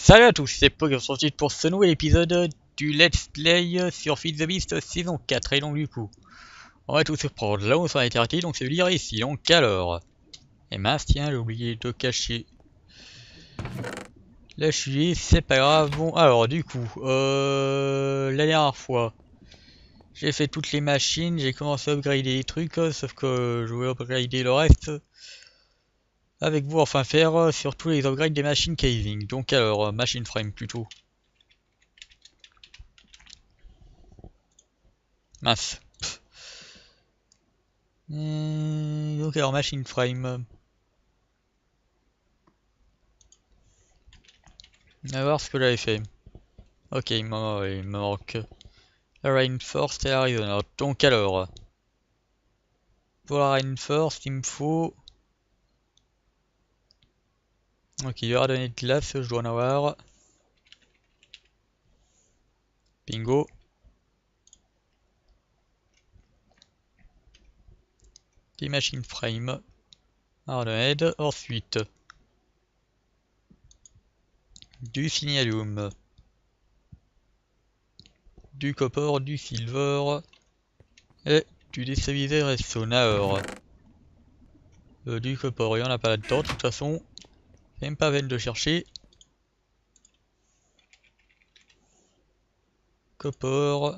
Salut à tous, c'est Pog, on se retrouve pour ce nouvel épisode du Let's Play sur Feed the Beast saison 4. Et donc du coup, on va tout surprendre. Là où on s'en était arrêté, donc c'est de lire ici. Donc alors, et mince, tiens, j'ai oublié de cacher. Là je suis, c'est pas grave. Bon, alors du coup, la dernière fois, j'ai fait toutes les machines, j'ai commencé à upgrader les trucs, sauf que je voulais upgrader le reste avec vous, enfin faire surtout les upgrades des machines caving. Donc alors, machine frame plutôt. Mince. Donc alors machine frame. On va voir ce que j'avais fait. Ok, il me manque la Reinforced et la Arizona. Donc alors, pour la Reinforced, il me faut... Ok, il y aura donné de glace, je dois en avoir. Bingo. Des machine frame. Hardened. Ensuite, du signalium. Du copper, du silver. Et du déstabilisé redstone. Alors, du copper, il n'y en a pas là-dedans. De toute façon, c'est même pas peine de chercher. Copper.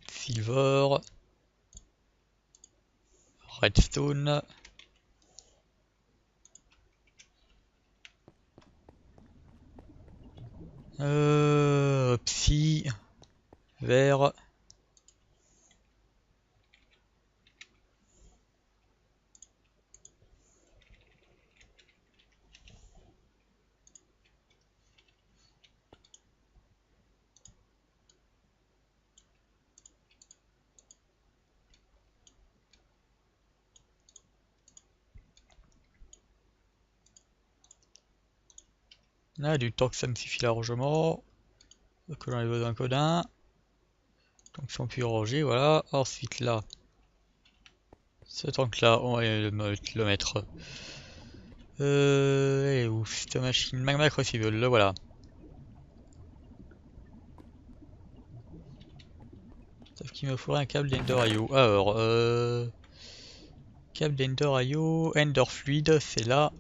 Silver. Redstone. Psy. Vert. Là, du temps que ça me suffit largement. Que j'en ai besoin que d'un. Donc si on peut ranger, voilà. Ensuite là, ce tank là, on va le mettre. Elle est où cette machine? Magma Crucible, le voilà. Sauf qu'il me faudrait un câble d'Ender IO. Alors, câble d'Ender IO, Ender Fluid, c'est là.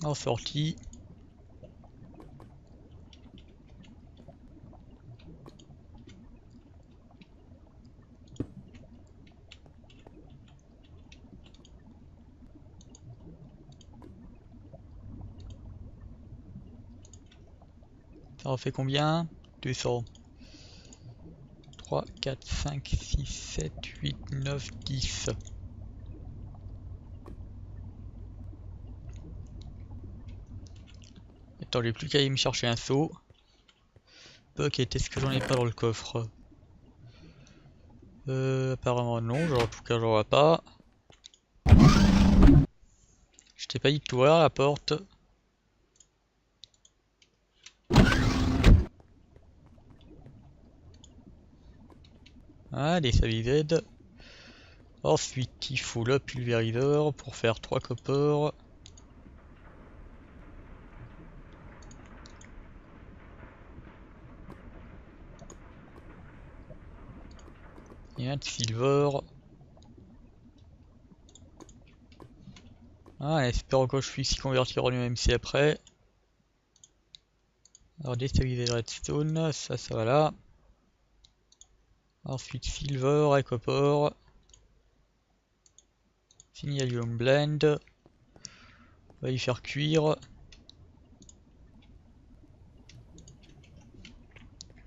En sortie. Ça en fait combien? 200. 3, 4, 5, 6, 7, 8, 9, 10. Attends, j'ai plus qu'à aller me chercher un seau. Ok, est-ce que j'en ai pas dans le coffre? Apparemment non, en tout cas j'en vois pas. Je t'ai pas dit de t'ouvrir la porte. Ah, des Savised. Ensuite, il faut le pulvériseur pour faire 3 copper. Et un de silver. Ah, espérons que je puisse y convertir en UMC après. Alors, déstabiliser redstone, ça va là. Ensuite, silver et copper. Signalium blend. On va y faire cuire.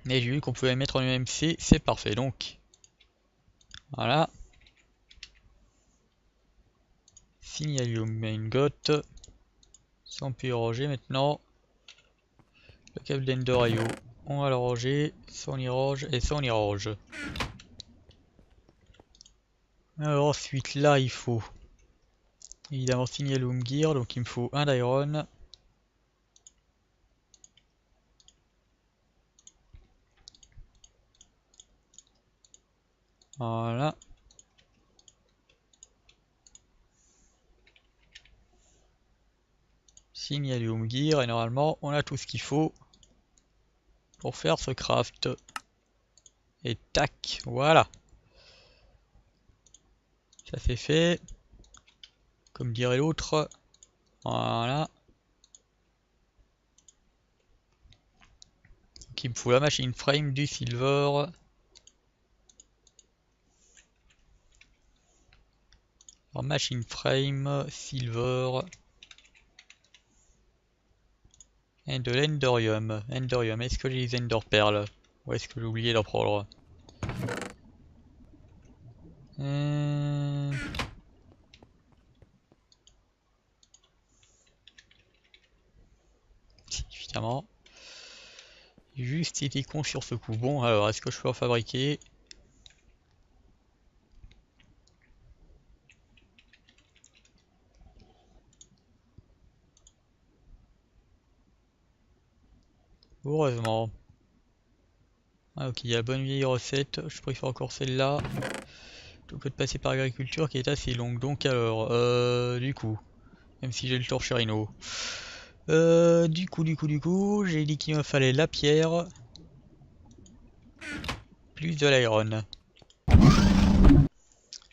Et j'ai vu qu'on pouvait mettre en UMC, c'est parfait donc. Voilà. Signalium ingot. Ça on peut y ranger maintenant. Le câble d'Ender IO. On va le ranger, ça on y range et ça on y range. Alors ensuite là il faut évidemment Signalium Gear, donc il me faut un d'iron. Voilà. Signalium Gear, et normalement on a tout ce qu'il faut pour faire ce craft. Et tac, voilà. Ça c'est fait. Comme dirait l'autre. Voilà. Donc il me faut la machine frame, du silver. Alors, machine frame, silver. Et de l'endorium. Endorium, est-ce que j'ai les ender perles? Ou est-ce que j'ai oublié d'en prendre? Si, évidemment. J'ai juste été con sur ce coup. Bon, alors, est-ce que je peux en fabriquer? Heureusement. Ah, ok, il y a la bonne vieille recette. Je préfère encore celle-là. Plutôt que de passer par l'agriculture qui est assez longue. Donc alors, du coup, même si j'ai le torcherino. Du coup, j'ai dit qu'il me fallait la pierre. Plus de l'iron.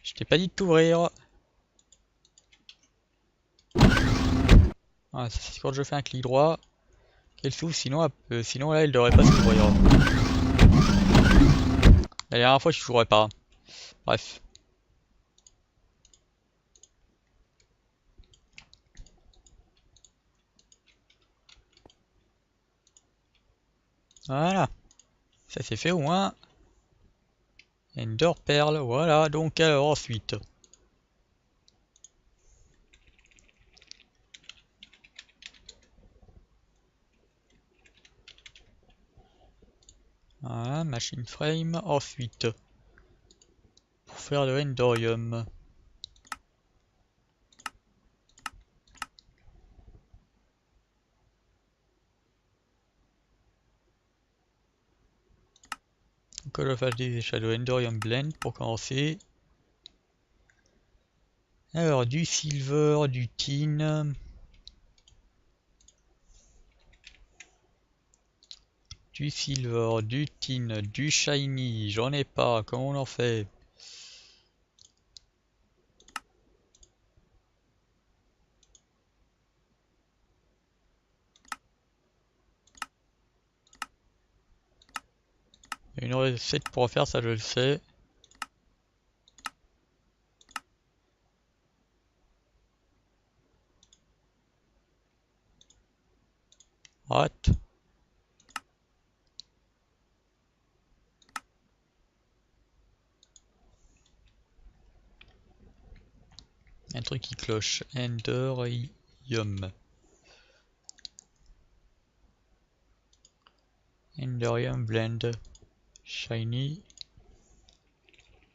Je t'ai pas dit de t'ouvrir. Ah, ça c'est quand je fais un clic droit qu'elle s'ouvre, sinon là elle devrait pas s'ouvrir. La dernière fois je s'ouvrais pas. Bref. Voilà. Ça c'est fait au moins. Ender Pearl, voilà. Donc alors ensuite. Voilà, machine frame. Ensuite. Pour faire le Endorium. Que je fasse des Shadow Endorium Blend pour commencer. Alors du silver, du tin. Du silver, du tin, du shiny. J'en ai pas. Comment on en fait? Il y a une recette pour faire ça, je le sais. What? Un truc qui cloche. Endorium. Endorium Blend. Shiny.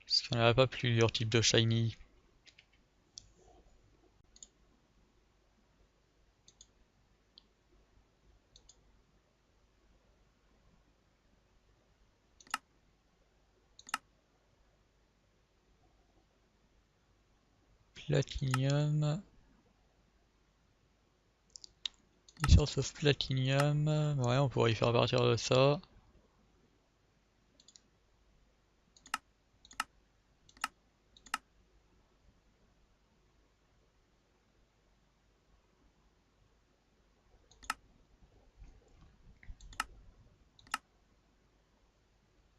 Parce qu'il n'y en a pas plusieurs types de shiny. Platinum. Source of Platinum. Ouais, on pourrait y faire partir de ça.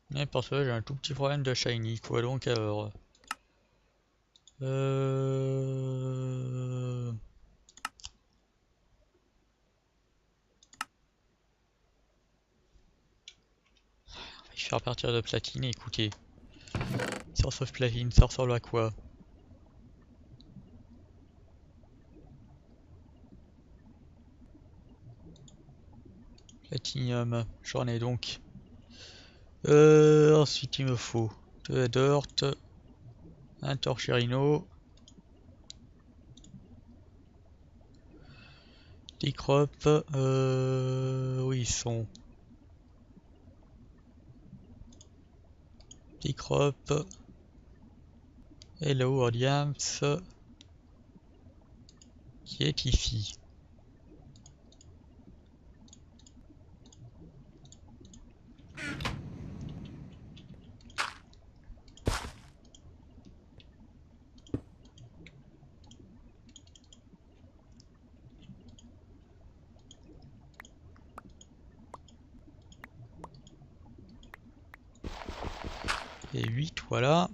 Mais parce que j'ai un tout petit problème de shiny, quoi. Donc alors. Euh... On va y faire partir de platine, écoutez. Source of Platine, ça ressemble à quoi? Platinium, j'en ai donc. Ensuite il me faut de la dirt, un torcherino, des crops, où ils sont? Des crops, Hello Williams, qui est ici. Et 8, voilà.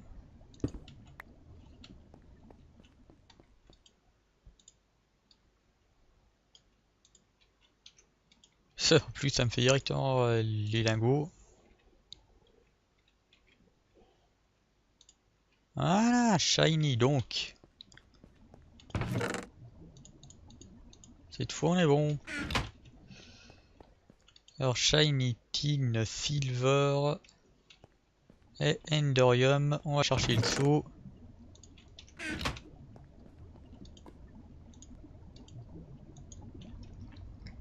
Ça, en plus, ça me fait directement les lingots. Voilà, shiny donc. Cette fois, on est bon. Alors, shiny, tin, silver et endorium. On va chercher le saut.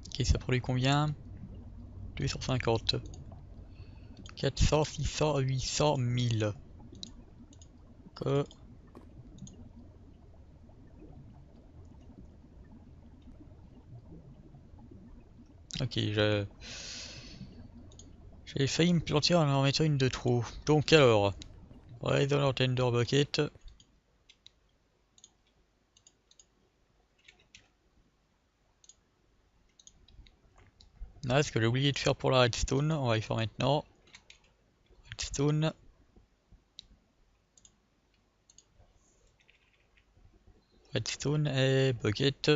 Ok, ça produit combien? 250. 400, 600, 800, 1000. Que... Ok, j'ai failli me planter en en mettant une de trop. Donc alors, Resonant Tender Bucket. Là, ce que j'ai oublié de faire pour la redstone, on va y faire maintenant. Redstone. Redstone et bucket.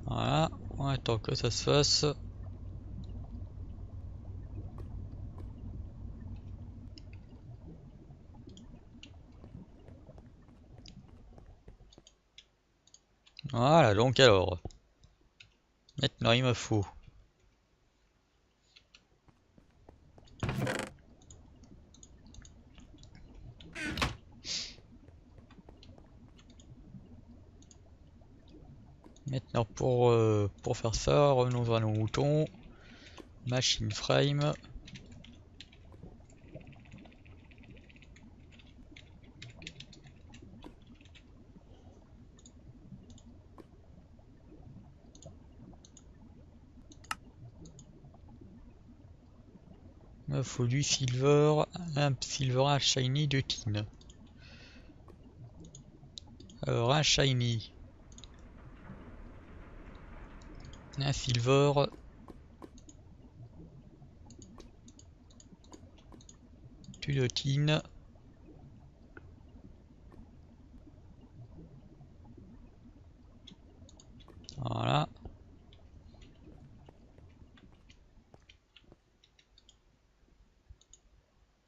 Voilà, on attend que ça se fasse. Voilà, donc alors. Maintenant, il me faut. Maintenant, pour faire ça, revenons à nos moutons. Machine frame. Il me faut du silver, un silver, un shiny, de tin. Alors, un shiny. Un silver. Du de tin. Voilà.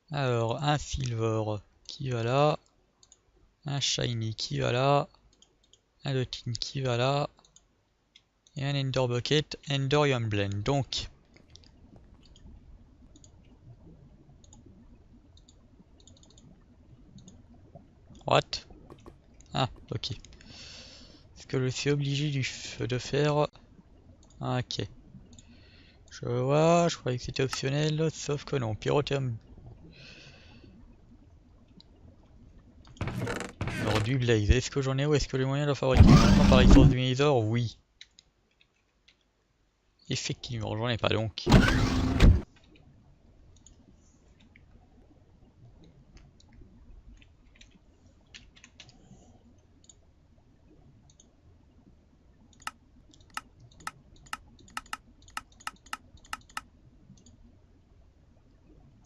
Alors, un silver qui va là. Un shiny qui va là. Un de tin qui va là. Et un ender bucket, endorium blend. Donc, what? Ah, ok. Ce que je suis obligé de faire. Ah, ok. Je vois, je croyais que c'était optionnel, sauf que non. Pyrotherme. Alors, du blaze, est-ce que j'en ai ou est-ce que j'ai moyen de le fabriquer maintenant par licence du Nether? Oui. Effectivement, j'en ai pas donc.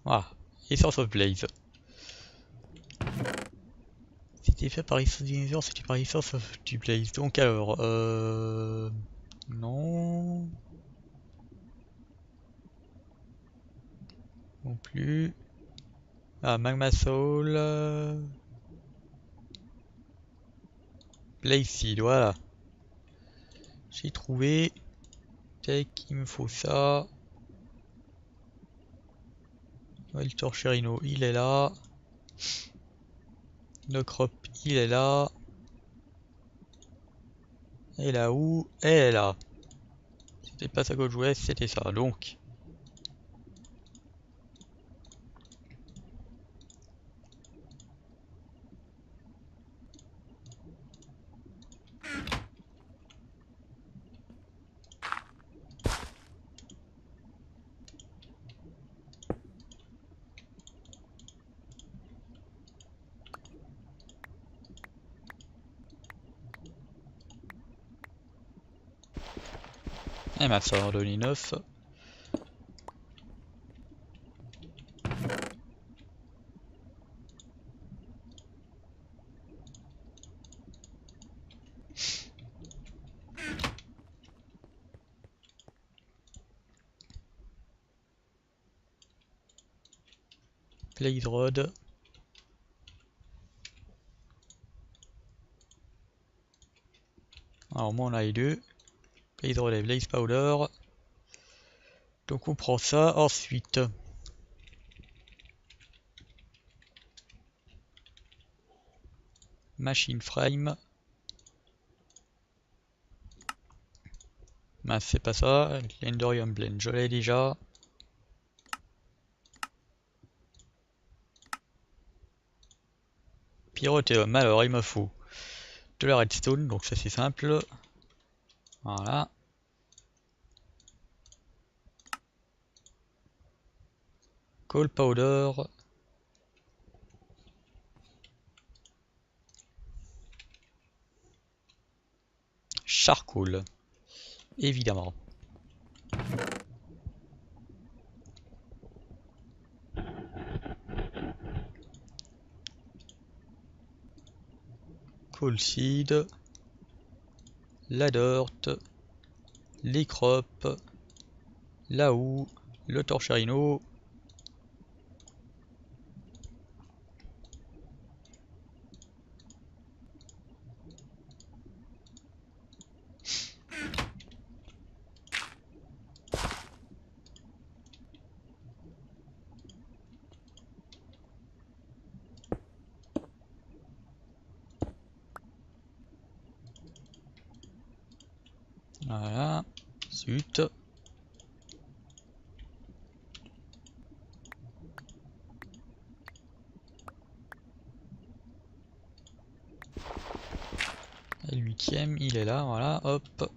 Voilà. Essence of blaze. C'était fait par licence du Nether, c'était par licence of du blaze. Donc alors, non. Non plus. Ah, Magma Soul. Blaze Seed, voilà. J'ai trouvé. Tac, il me faut ça. Le Torcherino, il est là. Le crop, il est là. Et là où? Et là. C'était pas ça que je jouais, c'était ça. Donc. Et ma ça en donné 9. Blade Rod. Alors moi on a les deux. Blade Rod et Blaze Powder. Donc on prend ça. Ensuite. Machine Frame. Bah c'est pas ça. Lendorium Blend, je l'ai déjà. Pyrothéum, alors il me faut de la redstone, donc ça c'est simple. Voilà. Coal powder. Charcoal. Évidemment. Coal seed. La dirt. Les crops. La houe. Le torcherino. Voilà. Zut. Et le 8ème, il est là, voilà, hop.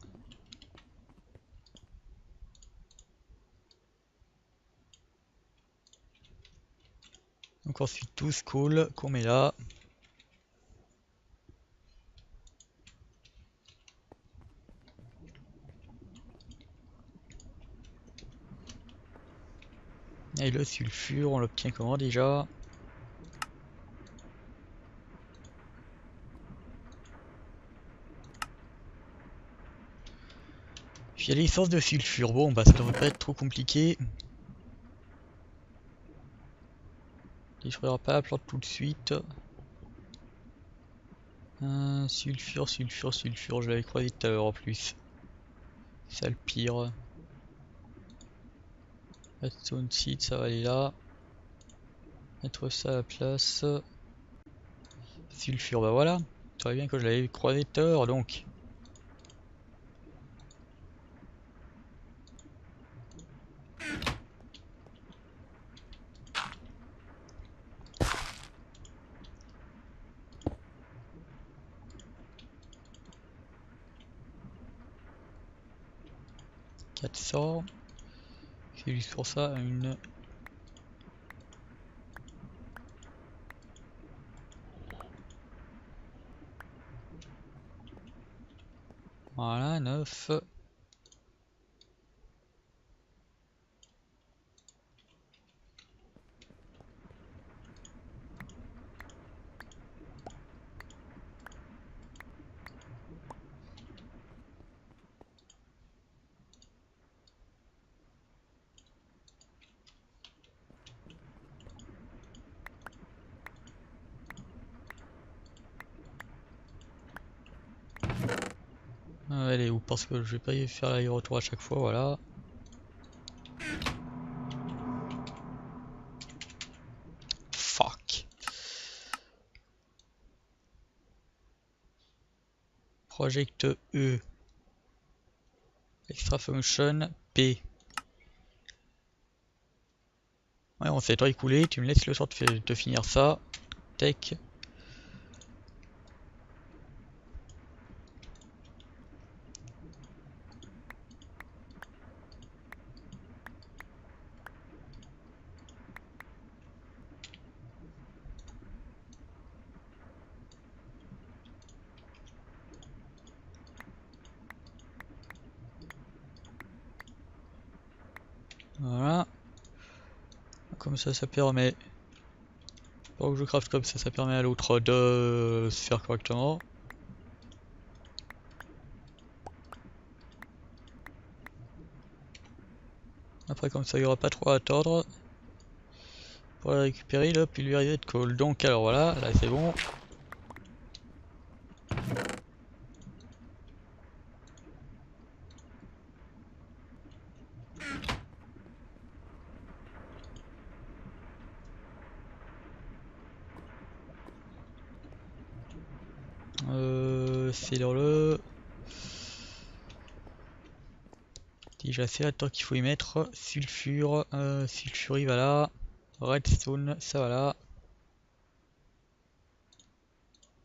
Donc ensuite tous coal qu'on met là. Et le sulfure, on l'obtient comment déjà? J'ai l'essence de sulfure, bon bah ça devrait pas être trop compliqué. Détruira pas la plante tout de suite. Sulfure, sulfure, sulfure, je l'avais croisé tout à l'heure en plus. Ça le pire. Redstone seed, ça va aller là. Mettre ça à la place. Sulfure, bah voilà. Ça va bien que je l'avais croisé tout à l'heure donc. « 400. C'est juste pour ça une. Voilà, 9. Allez, où parce que je vais pas y faire l'aller-retour à chaque fois, voilà. Fuck. Project E. Extra function P. Ouais, on s'est écoulé, tu me laisses le temps de finir ça. Tech. Voilà. Comme ça permet... Pour que je craft comme ça permet à l'autre de se faire correctement. Après comme ça il n'y aura pas trop à attendre. Pour la récupérer, là, puis lui arriver de call. Donc alors voilà, là c'est bon. C'est dans le... Déjà c'est là-dedans qu'il faut y mettre. Sulfure, sulfurie, voilà. Redstone, ça voilà.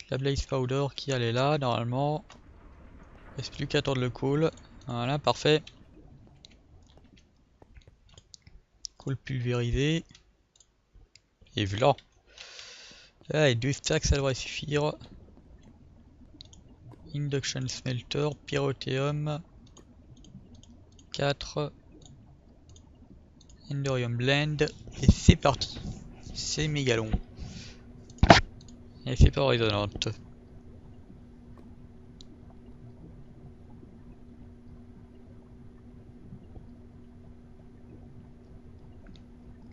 La blaze powder qui allait là, normalement. Il reste plus qu'à attendre le call. Voilà, parfait. Call pulvérisé. Et voilà. Là, et 2 stacks, ça devrait suffire. Induction smelter, pyrotheum. 4. Enderium blend. Et c'est parti. C'est méga long. Et c'est pas résonnante.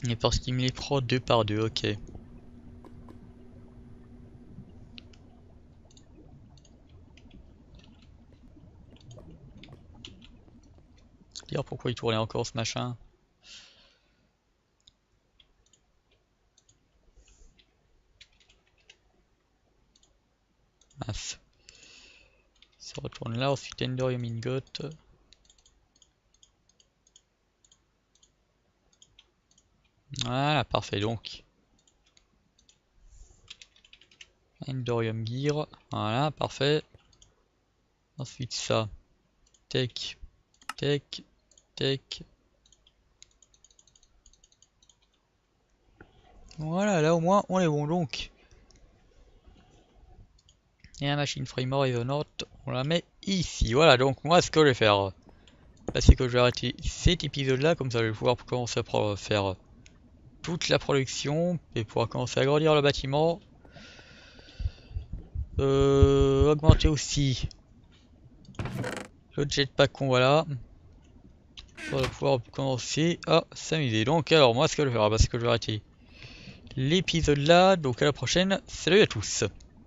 Et parce qu'il me les prend 2 par 2, ok. Dire pourquoi il tournait encore ce machin. Mince. Ça retourne là, ensuite Enderium ingot. Voilà, parfait donc. Enderium gear, voilà, parfait. Ensuite ça. Tech, tech, tech. Voilà, là au moins on est bon donc. Et la machine frame résonnante, on la met ici. Voilà, donc moi ce que je vais faire, là, c'est que je vais arrêter cet épisode là, comme ça je vais pouvoir commencer à faire toute la production et pouvoir commencer à agrandir le bâtiment. Augmenter aussi le jetpack qu'on voit là. Pour pouvoir commencer à s'amuser. Donc alors moi ce que je vais faire, c'est que je vais arrêter l'épisode là. Donc à la prochaine, salut à tous.